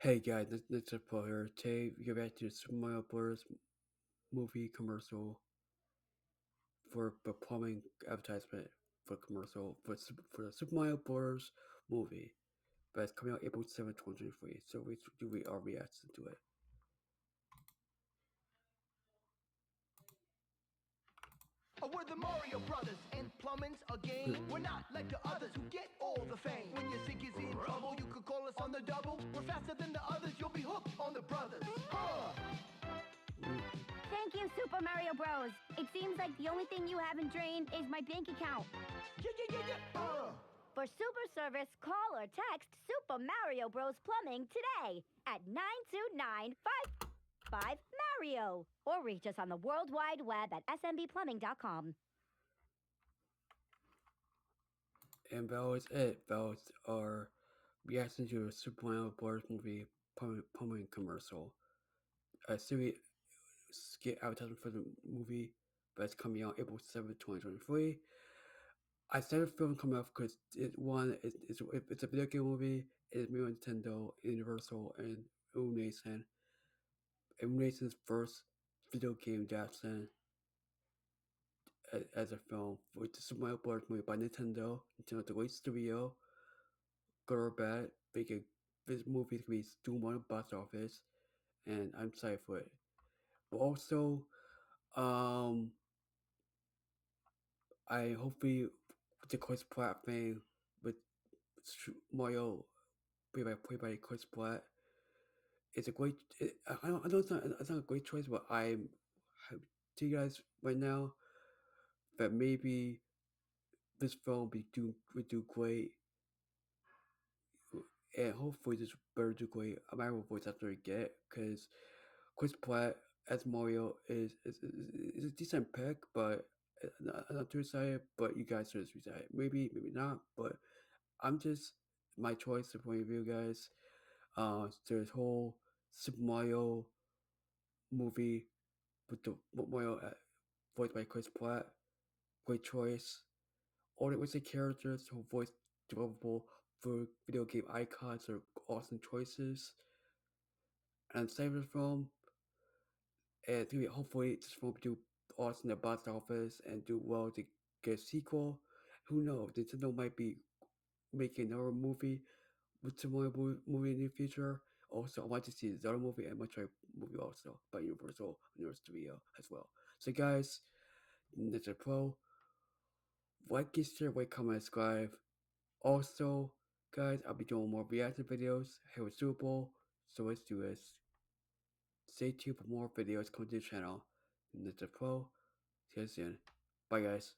Hey guys, this is Paul here. Today we get back to the Super Mario Bros. Movie commercial for the plumbing advertisement for commercial for the Super Mario Bros. Movie. But it's coming out April 7th, 2023. So we do our reaction to it. We're the Mario Brothers, and plumbing's a game. We're not like the others who get all the fame. When your sink is in trouble, you could call us on the double. We're faster than the others, you'll be hooked on the brothers. Thank you, Super Mario Bros. It seems like the only thing you haven't drained is my bank account. Yeah. For super service, call or text Super Mario Bros. Plumbing today at 929-55 Mario. Or reach us on the World Wide Web at smbplumbing.com. And that was it. That was our reaction to the Super Mario Bros. Movie plumbing commercial. A series skit advertisement for the movie, but it's coming out April 7th, 2023. I said the film come out because it's a video game movie. It's made on Nintendo, Universal, and Illumination. Illumination's first video game adaptation as a film, which is a Super Mario Bros. Movie by Nintendo. Nintendo, the great studio, good or bad, this movie is going to be doing well in the box office, and I'm excited for it. But also, I hopefully the Chris Pratt thing with Mario played by Chris Pratt. It's a great. I know it's not a great choice, but I'm to you guys right now that maybe this film would do great, and hopefully this better do great. A matter of voice after I get because Chris Pratt as Mario is a decent pick, but I'm not too excited. But you guys are just excited. Maybe not, but I'm just my choice to point of view, guys. There's whole Super Mario movie with the Mario voiced by Chris Pratt. Great choice. All the voice characters who voice developable for video game icons are awesome choices. And save the film, and hopefully this film will do awesome in the box office and do well to get a sequel. Who knows? Nintendo might be making another movie with similar movie in the future. Also, I want to see the other movie and much movie also by Universal Studio as well. So, guys, NajeeTechPro, like, share, rate, comment, subscribe. Also, guys, I'll be doing more reaction videos here with Super Bowl, so let's do this. Stay tuned for more videos coming to the channel. NajeeTechPro, see you soon. Bye, guys.